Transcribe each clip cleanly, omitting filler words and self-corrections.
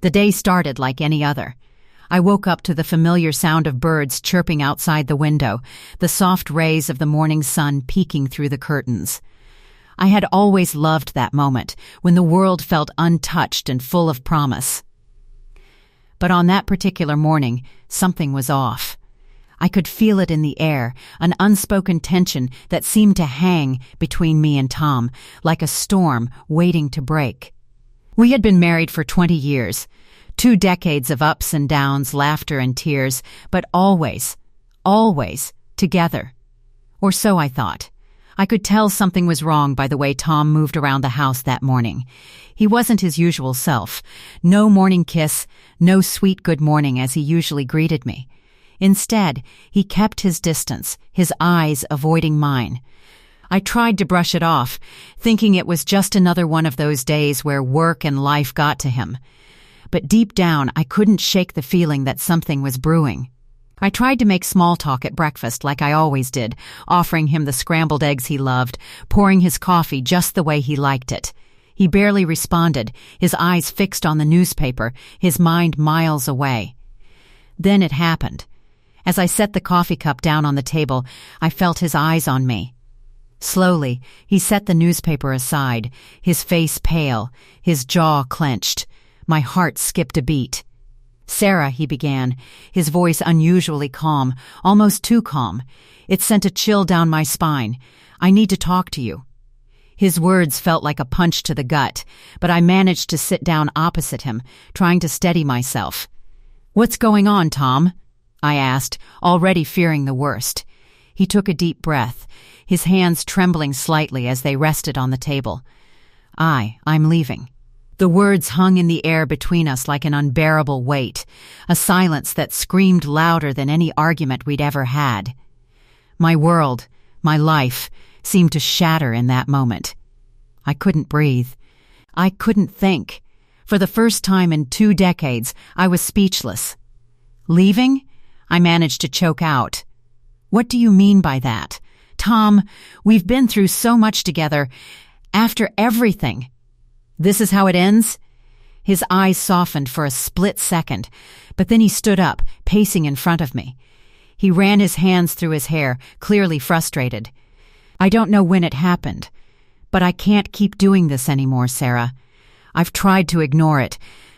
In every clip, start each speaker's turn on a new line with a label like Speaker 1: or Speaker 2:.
Speaker 1: The day started like any other. I woke up to the familiar sound of birds chirping outside the window, the soft rays of the morning sun peeking through the curtains. I had always loved that moment, when the world felt untouched and full of promise. But on that particular morning, something was off. I could feel it in the air, an unspoken tension that seemed to hang between me and Tom, like a storm waiting to break. We had been married for 20 years, 2 decades of ups and downs, laughter and tears, but always, always together. Or so I thought. I could tell something was wrong by the way Tom moved around the house that morning. He wasn't his usual self. No morning kiss, no sweet good morning as he usually greeted me. Instead, he kept his distance, his eyes avoiding mine. I tried to brush it off, thinking it was just another one of those days where work and life got to him. But deep down, I couldn't shake the feeling that something was brewing. I tried to make small talk at breakfast like I always did, offering him the scrambled eggs he loved, pouring his coffee just the way he liked it. He barely responded, his eyes fixed on the newspaper, his mind miles away. Then it happened. As I set the coffee cup down on the table, I felt his eyes on me. Slowly, he set the newspaper aside, his face pale, his jaw clenched. My heart skipped a beat. "Sarah," he began, his voice unusually calm, almost too calm. It sent a chill down my spine. "I need to talk to you." His words felt like a punch to the gut, but I managed to sit down opposite him, trying to steady myself. "What's going on, Tom?" I asked, already fearing the worst. He took a deep breath, his hands trembling slightly as they rested on the table. I'm leaving." The words hung in the air between us like an unbearable weight, a silence that screamed louder than any argument we'd ever had. My world, my life, seemed to shatter in that moment. I couldn't breathe. I couldn't think. For the first time in 2 decades, I was speechless. "Leaving?" I managed to choke out. "What do you mean by that? Tom, we've been through so much together. After everything. This is how it ends?" His eyes softened for a split second, but then he stood up, pacing in front of me. He ran his hands through his hair, clearly frustrated. "I don't know when it happened, but I can't keep doing this anymore, Sarah. I've tried to ignore it,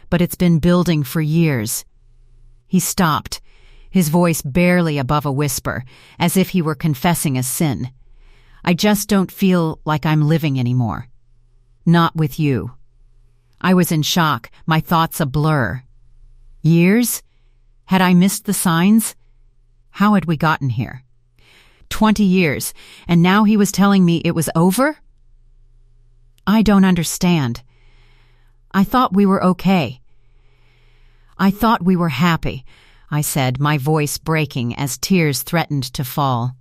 Speaker 1: but it's been building for years." He stopped, his voice barely above a whisper, as if he were confessing a sin. "I just don't feel like I'm living anymore. Not with you." I was in shock, my thoughts a blur. Years? Had I missed the signs? How had we gotten here? 20 years, and now he was telling me it was over? I don't understand. I thought we were okay. "I thought we were happy," I said, my voice breaking as tears threatened to fall.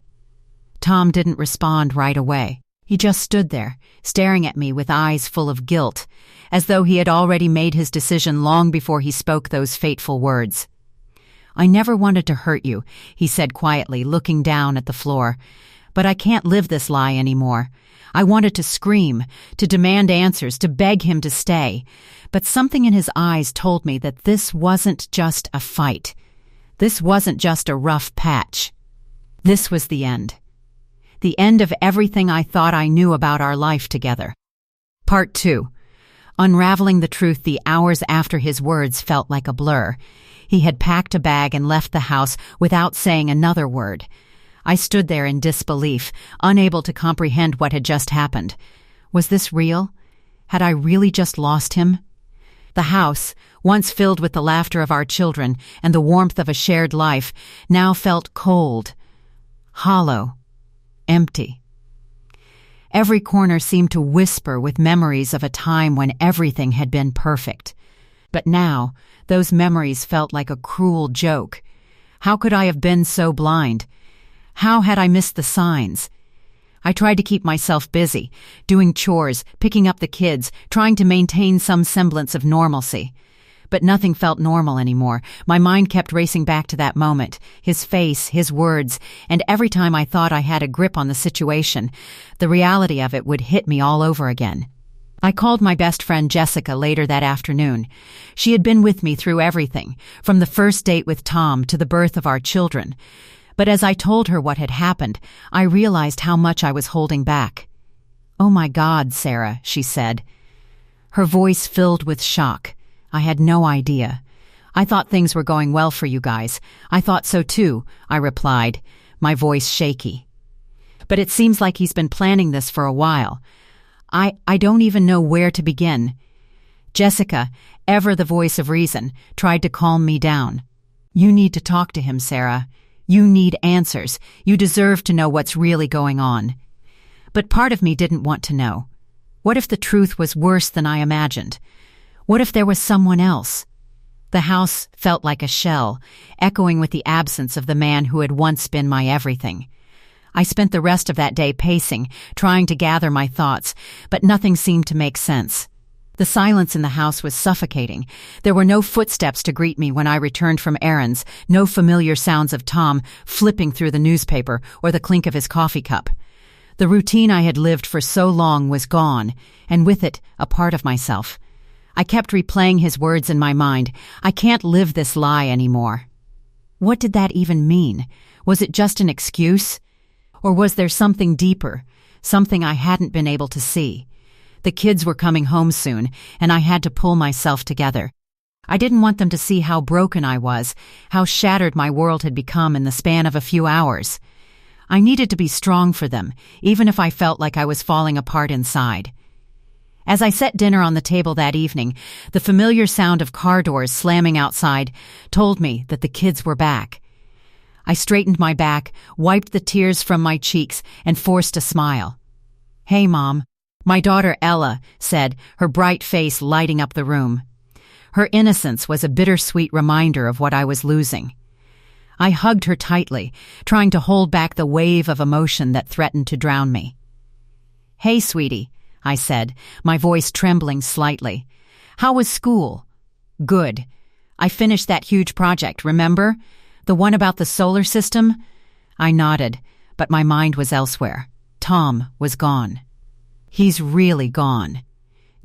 Speaker 1: Tom didn't respond right away. He just stood there, staring at me with eyes full of guilt, as though he had already made his decision long before he spoke those fateful words. "I never wanted to hurt you," he said quietly, looking down at the floor. "But I can't live this lie anymore. I wanted to scream, to demand answers, to beg him to stay. But something in his eyes told me that this wasn't just a fight. This wasn't just a rough patch. This was the end. The end of everything I thought I knew about our life together." Part 2. Unraveling the truth the hours after his words felt like a blur. He had packed a bag and left the house without saying another word. I stood there in disbelief, unable to comprehend what had just happened. Was this real? Had I really just lost him? The house, once filled with the laughter of our children and the warmth of a shared life, now felt cold, hollow, empty. Every corner seemed to whisper with memories of a time when everything had been perfect. But now, those memories felt like a cruel joke. How could I have been so blind? How had I missed the signs? I tried to keep myself busy, doing chores, picking up the kids, trying to maintain some semblance of normalcy. But nothing felt normal anymore. My mind kept racing back to that moment, his face, his words, and every time I thought I had a grip on the situation, the reality of it would hit me all over again. I called my best friend Jessica later that afternoon. She had been with me through everything, from the first date with Tom to the birth of our children. But as I told her what had happened, I realized how much I was holding back. "Oh my God, Sarah," she said. Her voice filled with shock. I had no idea. "I thought things were going well for you guys. I thought so too," I replied, my voice shaky. "But it seems like he's been planning this for a while. I don't even know where to begin." Jessica, ever the voice of reason, tried to calm me down. "You need to talk to him, Sarah. You need answers. You deserve to know what's really going on." But part of me didn't want to know. What if the truth was worse than I imagined? What if there was someone else? The house felt like a shell, echoing with the absence of the man who had once been my everything. I spent the rest of that day pacing, trying to gather my thoughts, but nothing seemed to make sense. The silence in the house was suffocating. There were no footsteps to greet me when I returned from errands, no familiar sounds of Tom flipping through the newspaper or the clink of his coffee cup. The routine I had lived for so long was gone, and with it, a part of myself. I kept replaying his words in my mind. "I can't live this lie anymore." What did that even mean? Was it just an excuse? Or was there something deeper, something I hadn't been able to see? The kids were coming home soon, and I had to pull myself together. I didn't want them to see how broken I was, how shattered my world had become in the span of a few hours. I needed to be strong for them, even if I felt like I was falling apart inside. As I set dinner on the table that evening, the familiar sound of car doors slamming outside told me that the kids were back. I straightened my back, wiped the tears from my cheeks, and forced a smile. "Hey, Mom," my daughter Ella said, her bright face lighting up the room. Her innocence was a bittersweet reminder of what I was losing. I hugged her tightly, trying to hold back the wave of emotion that threatened to drown me. "Hey, sweetie," I said, my voice trembling slightly. "How was school?" "Good. I finished that huge project, remember? The one about the solar system?" I nodded, but my mind was elsewhere. Tom was gone. He's really gone.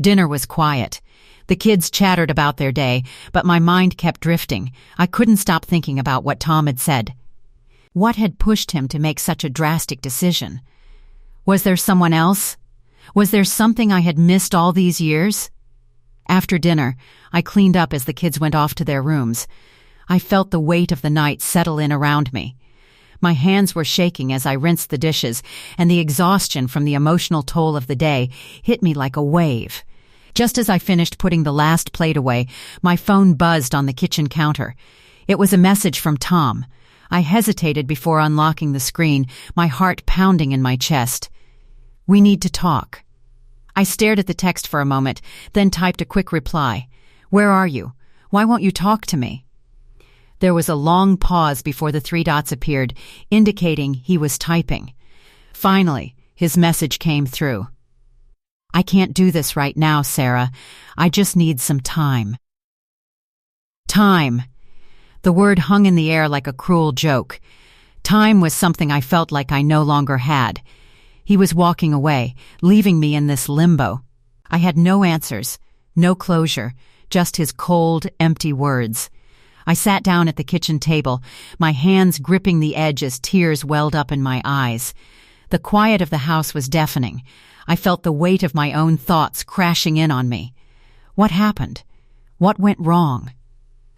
Speaker 1: Dinner was quiet. The kids chattered about their day, but my mind kept drifting. I couldn't stop thinking about what Tom had said. What had pushed him to make such a drastic decision? Was there someone else? Was there something I had missed all these years? After dinner, I cleaned up as the kids went off to their rooms. I felt the weight of the night settle in around me. My hands were shaking as I rinsed the dishes, and the exhaustion from the emotional toll of the day hit me like a wave. Just as I finished putting the last plate away, my phone buzzed on the kitchen counter. It was a message from Tom. I hesitated before unlocking the screen, my heart pounding in my chest. "We need to talk." I stared at the text for a moment, then typed a quick reply. "Where are you? Why won't you talk to me?" There was a long pause before the three dots appeared, indicating he was typing. Finally, his message came through. "I can't do this right now, Sarah. I just need some time." Time. The word hung in the air like a cruel joke. Time was something I felt like I no longer had. He was walking away, leaving me in this limbo. I had no answers, no closure, just his cold, empty words. I sat down at the kitchen table, my hands gripping the edge as tears welled up in my eyes. The quiet of the house was deafening. I felt the weight of my own thoughts crashing in on me. What happened? What went wrong?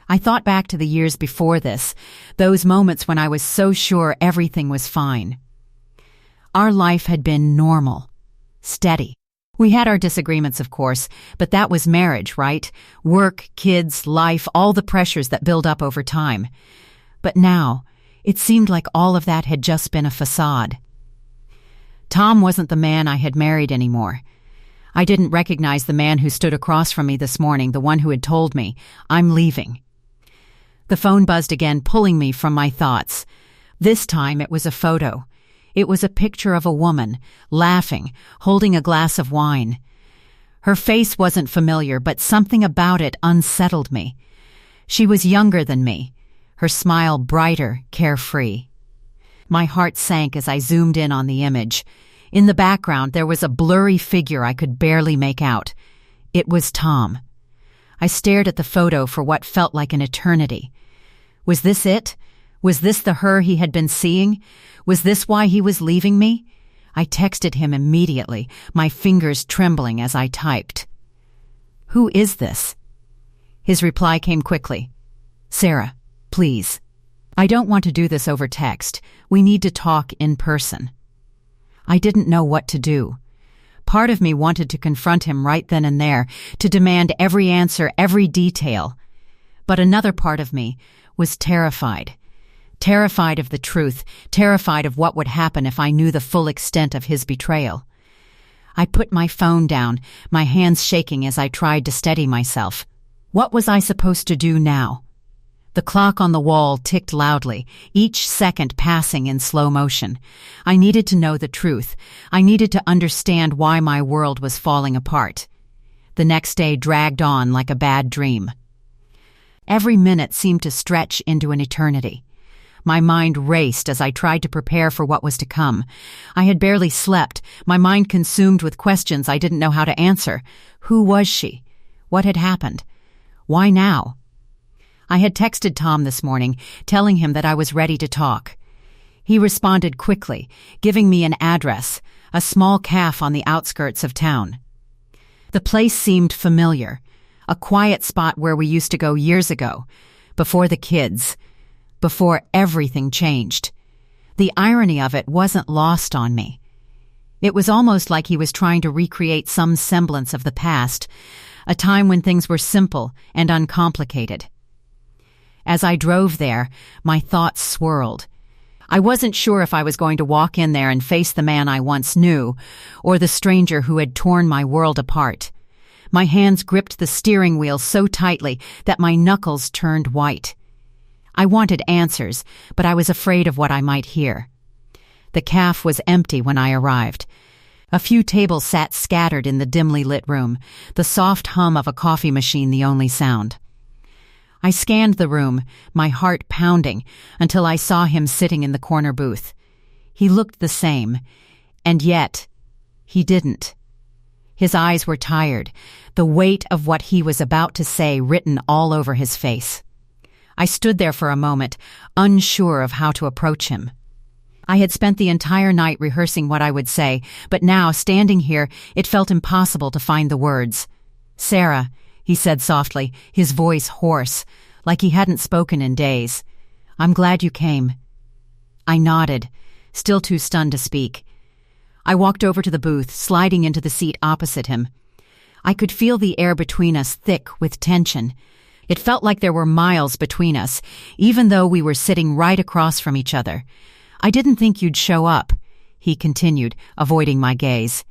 Speaker 1: I thought back to the years before this, those moments when I was so sure everything was fine. Our life had been normal, steady. We had our disagreements, of course, but that was marriage, right? Work, kids, life, all the pressures that build up over time. But now, it seemed like all of that had just been a facade. Tom wasn't the man I had married anymore. I didn't recognize the man who stood across from me this morning, the one who had told me, "I'm leaving." The phone buzzed again, pulling me from my thoughts. This time it was a photo. It was a picture of a woman, laughing, holding a glass of wine. Her face wasn't familiar, but something about it unsettled me. She was younger than me, her smile brighter, carefree. My heart sank as I zoomed in on the image. In the background, there was a blurry figure I could barely make out. It was Tom. I stared at the photo for what felt like an eternity. Was this it? Was this the her he had been seeing? Was this why he was leaving me? I texted him immediately, my fingers trembling as I typed. "Who is this?" His reply came quickly. "Sarah, please. I don't want to do this over text. We need to talk in person." I didn't know what to do. Part of me wanted to confront him right then and there, to demand every answer, every detail. But another part of me was terrified. Terrified of the truth, terrified of what would happen if I knew the full extent of his betrayal. I put my phone down, my hands shaking as I tried to steady myself. What was I supposed to do now? The clock on the wall ticked loudly, each second passing in slow motion. I needed to know the truth. I needed to understand why my world was falling apart. The next day dragged on like a bad dream. Every minute seemed to stretch into an eternity. My mind raced as I tried to prepare for what was to come. I had barely slept, my mind consumed with questions I didn't know how to answer. Who was she? What had happened? Why now? I had texted Tom this morning, telling him that I was ready to talk. He responded quickly, giving me an address, a small cafe on the outskirts of town. The place seemed familiar, a quiet spot where we used to go years ago, before the kids, before everything changed. The irony of it wasn't lost on me. It was almost like he was trying to recreate some semblance of the past, a time when things were simple and uncomplicated. As I drove there, my thoughts swirled. I wasn't sure if I was going to walk in there and face the man I once knew, or the stranger who had torn my world apart. My hands gripped the steering wheel so tightly that my knuckles turned white. I wanted answers, but I was afraid of what I might hear. The cafe was empty when I arrived. A few tables sat scattered in the dimly lit room, the soft hum of a coffee machine the only sound. I scanned the room, my heart pounding, until I saw him sitting in the corner booth. He looked the same, and yet he didn't. His eyes were tired, the weight of what he was about to say written all over his face. I stood there for a moment, unsure of how to approach him. I had spent the entire night rehearsing what I would say, but now, standing here, it felt impossible to find the words. "Sarah," he said softly, his voice hoarse, like he hadn't spoken in days. "I'm glad you came." I nodded, still too stunned to speak. I walked over to the booth, sliding into the seat opposite him. I could feel the air between us thick with tension. It felt like there were miles between us, even though we were sitting right across from each other. "I didn't think you'd show up," he continued, avoiding my gaze.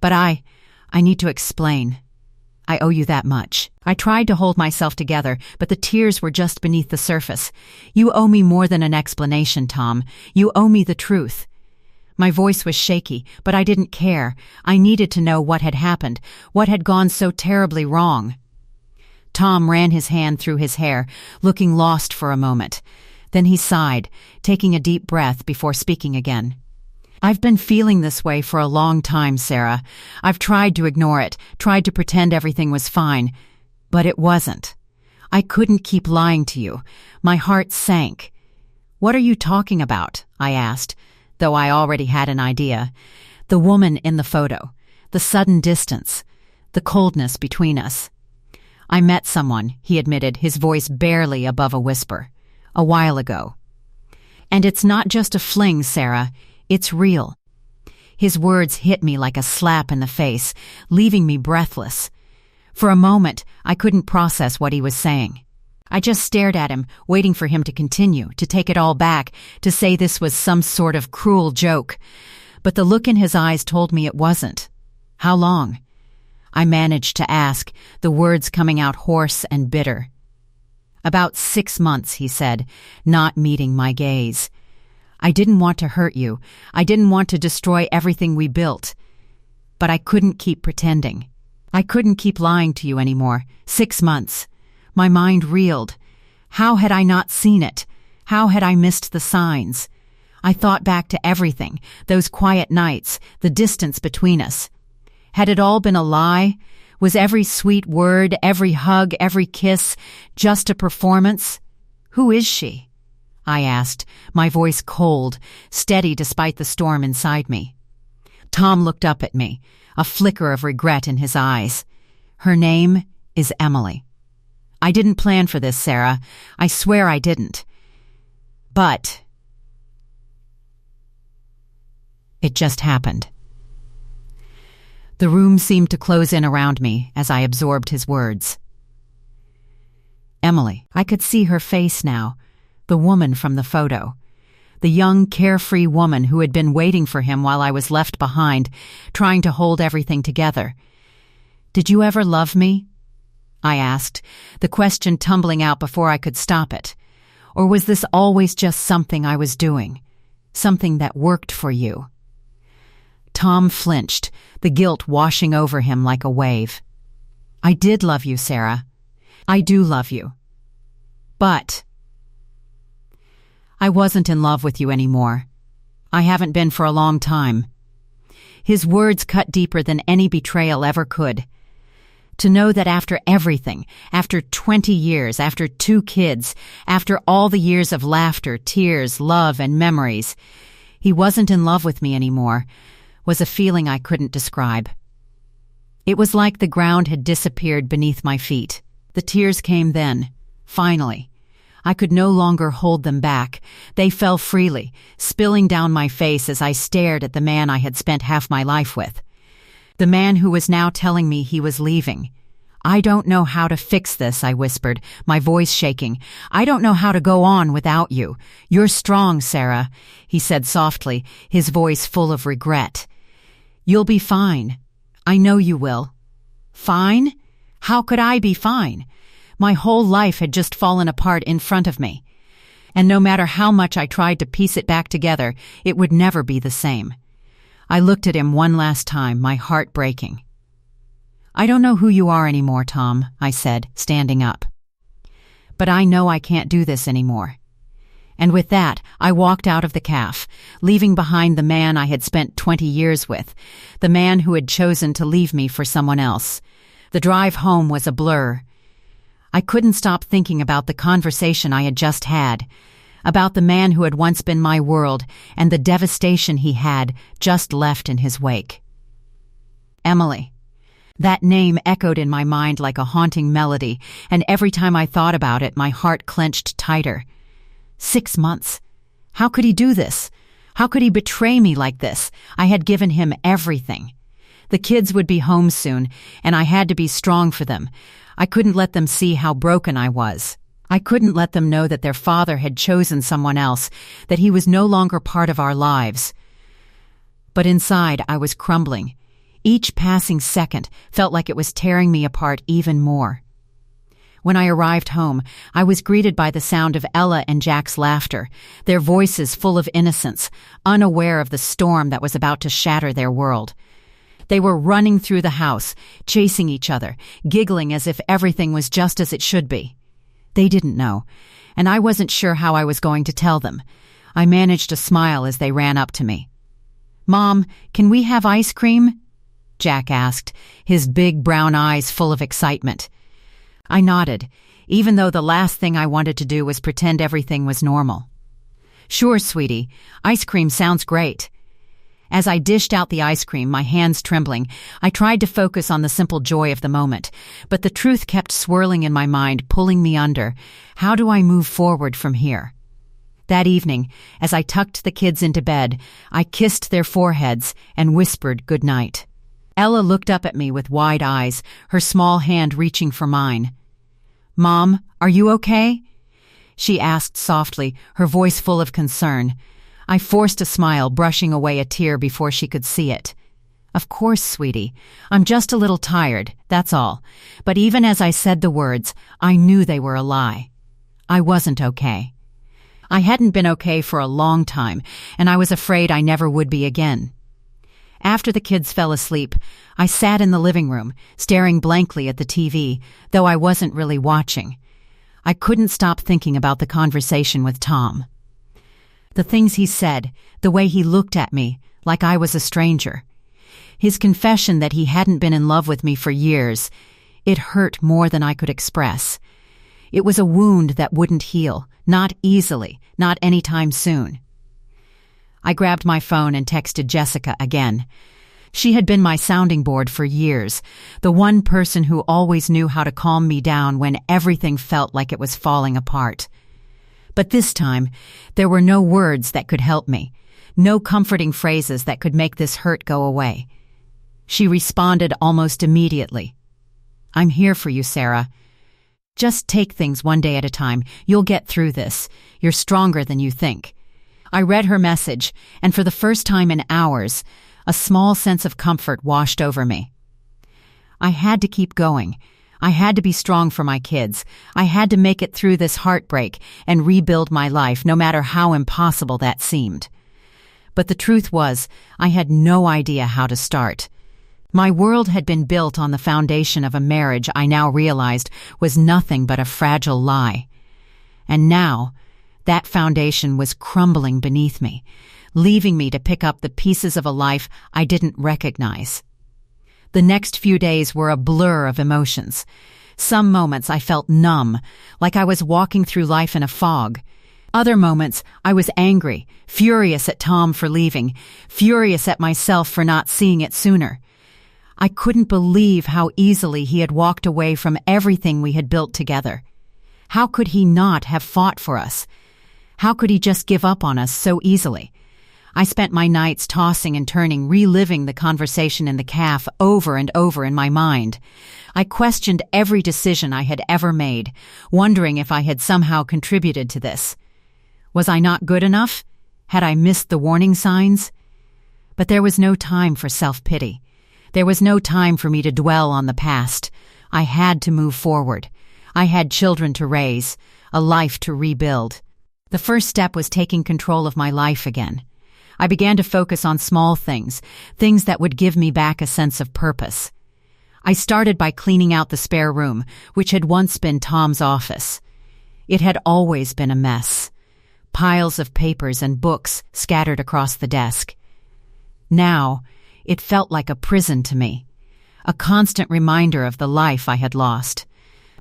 Speaker 1: "But I need to explain. I owe you that much." I tried to hold myself together, but the tears were just beneath the surface. "You owe me more than an explanation, Tom. You owe me the truth." My voice was shaky, but I didn't care. I needed to know what had happened, what had gone so terribly wrong. Tom ran his hand through his hair, looking lost for a moment. Then he sighed, taking a deep breath before speaking again. "I've been feeling this way for a long time, Sarah. I've tried to ignore it, tried to pretend everything was fine. But it wasn't. I couldn't keep lying to you. My heart sank." "What are you talking about?" I asked, though I already had an idea. The woman in the photo, the sudden distance, the coldness between us. "I met someone," he admitted, his voice barely above a whisper, "a while ago. And it's not just a fling, Sarah. It's real." His words hit me like a slap in the face, leaving me breathless. For a moment, I couldn't process what he was saying. I just stared at him, waiting for him to continue, to take it all back, to say this was some sort of cruel joke. But the look in his eyes told me it wasn't. "How long?" I managed to ask, the words coming out hoarse and bitter. "About 6 months," he said, not meeting my gaze. "I didn't want to hurt you. I didn't want to destroy everything we built. But I couldn't keep pretending. I couldn't keep lying to you anymore. 6 months. My mind reeled. How had I not seen it? How had I missed the signs? I thought back to everything, those quiet nights, the distance between us. Had it all been a lie? Was every sweet word, every hug, every kiss just a performance? Who is she? I asked, my voice cold, steady despite the storm inside me. Tom looked up at me, a flicker of regret in his eyes. Her name is Emily. I didn't plan for this, Sarah. I swear I didn't. But it just happened. The room seemed to close in around me as I absorbed his words. Emily. I could see her face now, the woman from the photo. The young, carefree woman who had been waiting for him while I was left behind, trying to hold everything together. Did you ever love me? I asked, the question tumbling out before I could stop it. Or was this always just something I was doing? Something that worked for you? Tom flinched, the guilt washing over him like a wave. I did love you, Sarah. I do love you. But I wasn't in love with you anymore. I haven't been for a long time. His words cut deeper than any betrayal ever could. To know that after everything, after 20 years, after 2 kids, after all the years of laughter, tears, love, and memories, he wasn't in love with me anymore, was a feeling I couldn't describe. It was like the ground had disappeared beneath my feet. The tears came then, finally. I could no longer hold them back. They fell freely, spilling down my face as I stared at the man I had spent half my life with. The man who was now telling me he was leaving. I don't know how to fix this, I whispered, my voice shaking. I don't know how to go on without you. You're strong, Sarah, he said softly, his voice full of regret. You'll be fine. I know you will. Fine? How could I be fine? My whole life had just fallen apart in front of me. And no matter how much I tried to piece it back together, it would never be the same. I looked at him one last time, my heart breaking. I don't know who you are anymore, Tom, I said, standing up. But I know I can't do this anymore. And with that, I walked out of the cafe, leaving behind the man I had spent 20 years with, the man who had chosen to leave me for someone else. The drive home was a blur. I couldn't stop thinking about the conversation I had just had, about the man who had once been my world and the devastation he had just left in his wake. Emily. That name echoed in my mind like a haunting melody, and every time I thought about it, my heart clenched tighter. 6 months. How could he do this? How could he betray me like this? I had given him everything. The kids would be home soon, and I had to be strong for them. I couldn't let them see how broken I was. I couldn't let them know that their father had chosen someone else, that he was no longer part of our lives. But inside, I was crumbling. Each passing second felt like it was tearing me apart even more. When I arrived home, I was greeted by the sound of Ella and Jack's laughter, their voices full of innocence, unaware of the storm that was about to shatter their world. They were running through the house, chasing each other, giggling as if everything was just as it should be. They didn't know, and I wasn't sure how I was going to tell them. I managed a smile as they ran up to me. "Mom, can we have ice cream?" Jack asked, his big brown eyes full of excitement. I nodded, even though the last thing I wanted to do was pretend everything was normal. "Sure, sweetie. Ice cream sounds great." As I dished out the ice cream, my hands trembling, I tried to focus on the simple joy of the moment, but the truth kept swirling in my mind, pulling me under. How do I move forward from here? That evening, as I tucked the kids into bed, I kissed their foreheads and whispered good night. Ella looked up at me with wide eyes, her small hand reaching for mine. "Mom, are you okay?" she asked softly, her voice full of concern. I forced a smile, brushing away a tear before she could see it. "Of course, sweetie. I'm just a little tired, that's all." But even as I said the words, I knew they were a lie. I wasn't okay. I hadn't been okay for a long time, and I was afraid I never would be again. After the kids fell asleep, I sat in the living room, staring blankly at the TV, though I wasn't really watching. I couldn't stop thinking about the conversation with Tom. The things he said, the way he looked at me, like I was a stranger. His confession that he hadn't been in love with me for years, it hurt more than I could express. It was a wound that wouldn't heal, not easily, not anytime soon. I grabbed my phone and texted Jessica again. She had been my sounding board for years, the one person who always knew how to calm me down when everything felt like it was falling apart. But this time, there were no words that could help me, no comforting phrases that could make this hurt go away. She responded almost immediately. "I'm here for you, Sarah. Just take things one day at a time. You'll get through this. You're stronger than you think." I read her message, and for the first time in hours, a small sense of comfort washed over me. I had to keep going. I had to be strong for my kids. I had to make it through this heartbreak and rebuild my life, no matter how impossible that seemed. But the truth was, I had no idea how to start. My world had been built on the foundation of a marriage I now realized was nothing but a fragile lie. And now, that foundation was crumbling beneath me, leaving me to pick up the pieces of a life I didn't recognize. The next few days were a blur of emotions. Some moments I felt numb, like I was walking through life in a fog. Other moments I was angry, furious at Tom for leaving, furious at myself for not seeing it sooner. I couldn't believe how easily he had walked away from everything we had built together. How could he not have fought for us? How could he just give up on us so easily? I spent my nights tossing and turning, reliving the conversation in the cafe over and over in my mind. I questioned every decision I had ever made, wondering if I had somehow contributed to this. Was I not good enough? Had I missed the warning signs? But there was no time for self-pity. There was no time for me to dwell on the past. I had to move forward. I had children to raise, a life to rebuild. The first step was taking control of my life again. I began to focus on small things, things that would give me back a sense of purpose. I started by cleaning out the spare room, which had once been Tom's office. It had always been a mess. Piles of papers and books scattered across the desk. Now, it felt like a prison to me, a constant reminder of the life I had lost.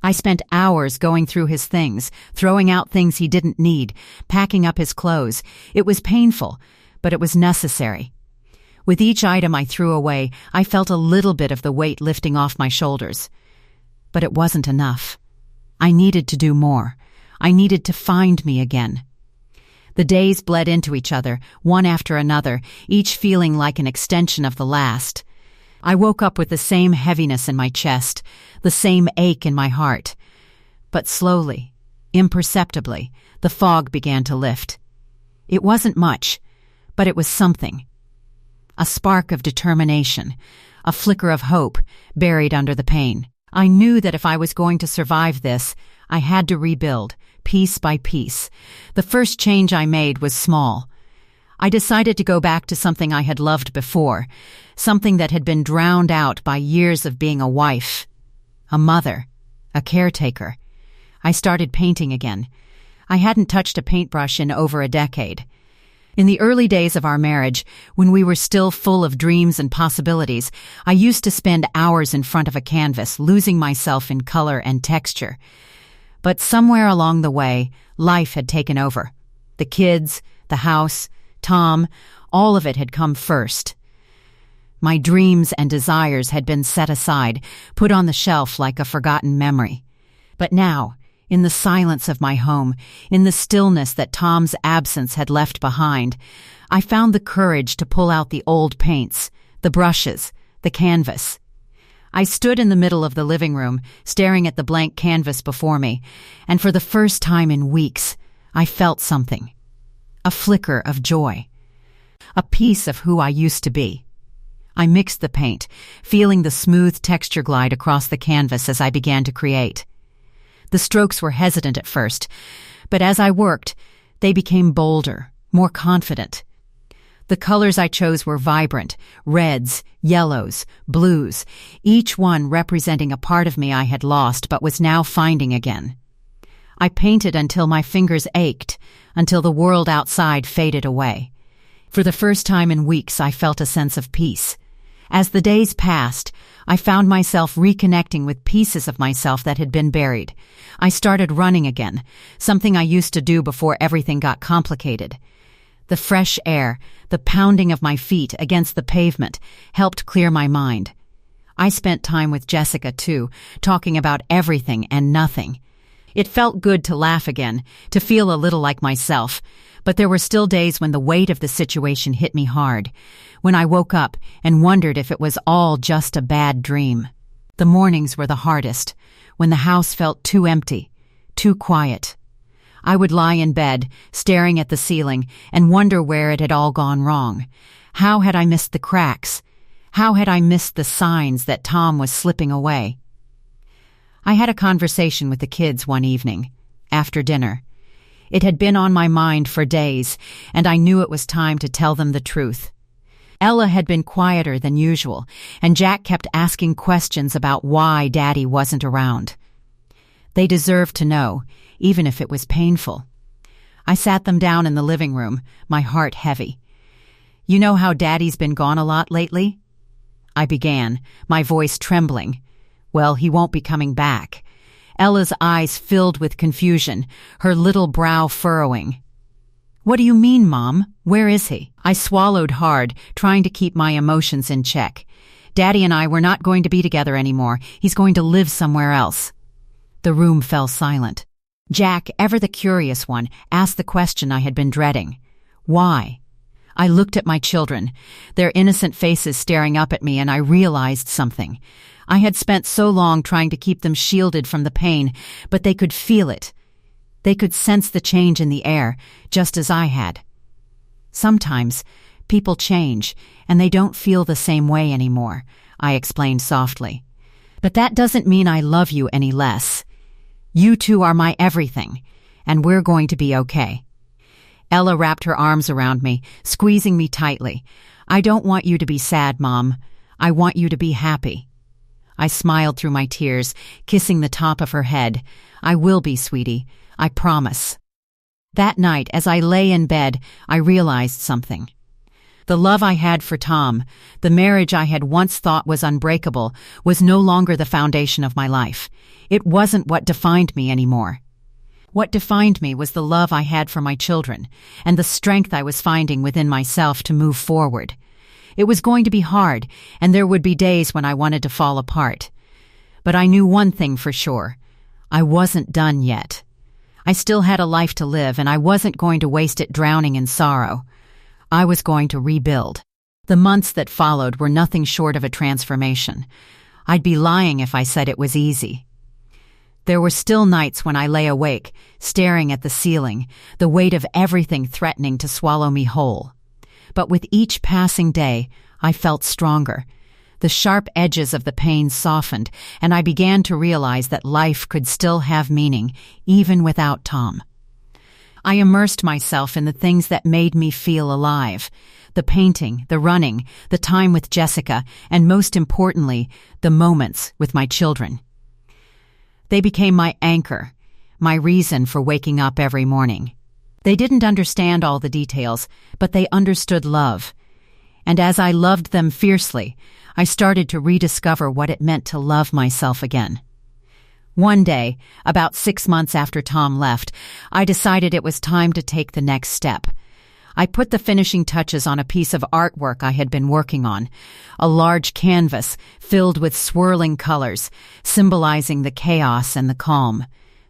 Speaker 1: I spent hours going through his things, throwing out things he didn't need, packing up his clothes. It was painful, but it was necessary. With each item I threw away, I felt a little bit of the weight lifting off my shoulders. But it wasn't enough. I needed to do more. I needed to find me again. The days bled into each other, one after another, each feeling like an extension of the last. I woke up with the same heaviness in my chest, the same ache in my heart. But slowly, imperceptibly, the fog began to lift. It wasn't much, but it was something. A spark of determination, a flicker of hope buried under the pain. I knew that if I was going to survive this, I had to rebuild, piece by piece. The first change I made was small. I decided to go back to something I had loved before, something that had been drowned out by years of being a wife, a mother, a caretaker. I started painting again. I hadn't touched a paintbrush in over a decade. In the early days of our marriage, when we were still full of dreams and possibilities, I used to spend hours in front of a canvas, losing myself in color and texture. But somewhere along the way, life had taken over. The kids, the house, Tom, all of it had come first. My dreams and desires had been set aside, put on the shelf like a forgotten memory. But now, in the silence of my home, in the stillness that Tom's absence had left behind, I found the courage to pull out the old paints, the brushes, the canvas. I stood in the middle of the living room, staring at the blank canvas before me, and for the first time in weeks, I felt something. A flicker of joy. A piece of who I used to be. I mixed the paint, feeling the smooth texture glide across the canvas as I began to create. The strokes were hesitant at first, but as I worked, they became bolder, more confident. The colors I chose were vibrant, reds, yellows, blues, each one representing a part of me I had lost but was now finding again. I painted until my fingers ached, until the world outside faded away. For the first time in weeks, I felt a sense of peace. As the days passed, I found myself reconnecting with pieces of myself that had been buried. I started running again, something I used to do before everything got complicated. The fresh air, the pounding of my feet against the pavement, helped clear my mind. I spent time with Jessica, too, talking about everything and nothing. It felt good to laugh again, to feel a little like myself, but there were still days when the weight of the situation hit me hard, when I woke up and wondered if it was all just a bad dream. The mornings were the hardest, when the house felt too empty, too quiet. I would lie in bed, staring at the ceiling, and wonder where it had all gone wrong. How had I missed the cracks? How had I missed the signs that Tom was slipping away? I had a conversation with the kids one evening, after dinner. It had been on my mind for days, and I knew it was time to tell them the truth. Ella had been quieter than usual, and Jack kept asking questions about why Daddy wasn't around. They deserved to know, even if it was painful. I sat them down in the living room, my heart heavy. "You know how Daddy's been gone a lot lately?" I began, my voice trembling. "Well, he won't be coming back." Ella's eyes filled with confusion, her little brow furrowing. "What do you mean, Mom? Where is he?" I swallowed hard, trying to keep my emotions in check. "Daddy and I were not going to be together anymore. He's going to live somewhere else." The room fell silent. Jack, ever the curious one, asked the question I had been dreading. Why? I looked at my children, their innocent faces staring up at me, and I realized something. I had spent so long trying to keep them shielded from the pain, but they could feel it. They could sense the change in the air, just as I had. Sometimes, people change, and they don't feel the same way anymore, I explained softly. But that doesn't mean I love you any less. You two are my everything, and we're going to be okay. Ella wrapped her arms around me, squeezing me tightly. "I don't want you to be sad, Mom. I want you to be happy." I smiled through my tears, kissing the top of her head. "I will be, sweetie. I promise." That night, as I lay in bed, I realized something. The love I had for Tom, the marriage I had once thought was unbreakable, was no longer the foundation of my life. It wasn't what defined me anymore. What defined me was the love I had for my children, and the strength I was finding within myself to move forward. It was going to be hard, and there would be days when I wanted to fall apart. But I knew one thing for sure. I wasn't done yet. I still had a life to live, and I wasn't going to waste it drowning in sorrow. I was going to rebuild. The months that followed were nothing short of a transformation. I'd be lying if I said it was easy. There were still nights when I lay awake, staring at the ceiling, the weight of everything threatening to swallow me whole. But with each passing day, I felt stronger. The sharp edges of the pain softened, and I began to realize that life could still have meaning, even without Tom. I immersed myself in the things that made me feel alive. The painting, the running, the time with Jessica, and most importantly, the moments with my children. They became my anchor, my reason for waking up every morning. They didn't understand all the details, but they understood love. And as I loved them fiercely, I started to rediscover what it meant to love myself again. One day, about 6 months after Tom left, I decided it was time to take the next step. I put the finishing touches on a piece of artwork I had been working on, a large canvas filled with swirling colors, symbolizing the chaos and the calm,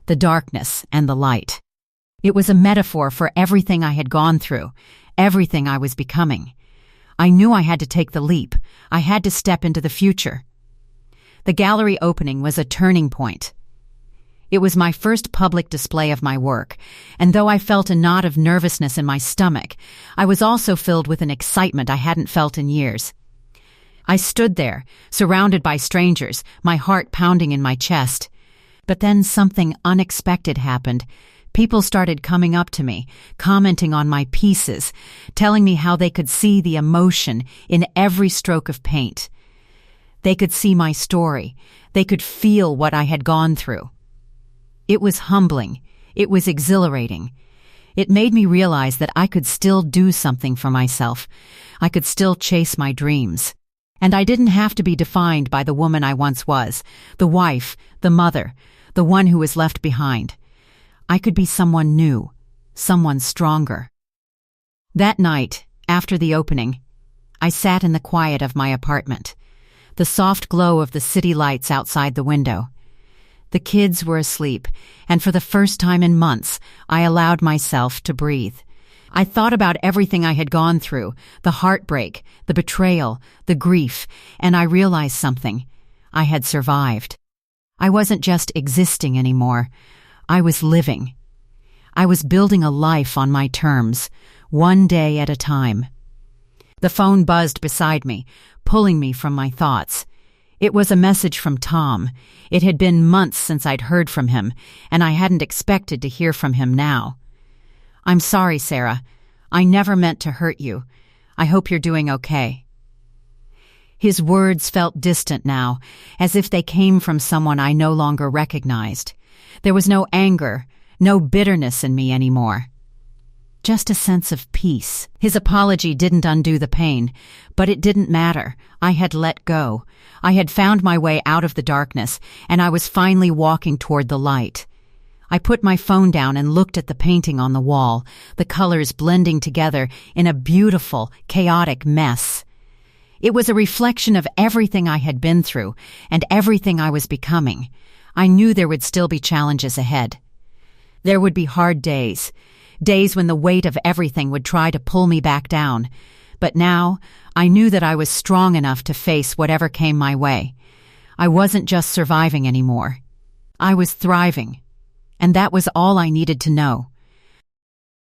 Speaker 1: the darkness and the light. It was a metaphor for everything I had gone through, everything I was becoming. I knew I had to take the leap. I had to step into the future. The gallery opening was a turning point. It was my first public display of my work, and though I felt a knot of nervousness in my stomach, I was also filled with an excitement I hadn't felt in years. I stood there, surrounded by strangers, my heart pounding in my chest. But then something unexpected happened. People started coming up to me, commenting on my pieces, telling me how they could see the emotion in every stroke of paint. They could see my story. They could feel what I had gone through. It was humbling. It was exhilarating. It made me realize that I could still do something for myself. I could still chase my dreams. And I didn't have to be defined by the woman I once was, the wife, the mother, the one who was left behind. I could be someone new, someone stronger. That night, after the opening, I sat in the quiet of my apartment, the soft glow of the city lights outside the window. The kids were asleep, and for the first time in months, I allowed myself to breathe. I thought about everything I had gone through, the heartbreak, the betrayal, the grief, and I realized something. I had survived. I wasn't just existing anymore. I was living. I was building a life on my terms, one day at a time. The phone buzzed beside me, pulling me from my thoughts. It was a message from Tom. It had been months since I'd heard from him, and I hadn't expected to hear from him now. "I'm sorry, Sarah. I never meant to hurt you. I hope you're doing okay." His words felt distant now, as if they came from someone I no longer recognized. There was no anger, no bitterness in me anymore. Just a sense of peace. His apology didn't undo the pain, but it didn't matter. I had let go. I had found my way out of the darkness, and I was finally walking toward the light. I put my phone down and looked at the painting on the wall, the colors blending together in a beautiful, chaotic mess. It was a reflection of everything I had been through and everything I was becoming. I knew there would still be challenges ahead. There would be hard days when the weight of everything would try to pull me back down. But now, I knew that I was strong enough to face whatever came my way. I wasn't just surviving anymore. I was thriving. And that was all I needed to know.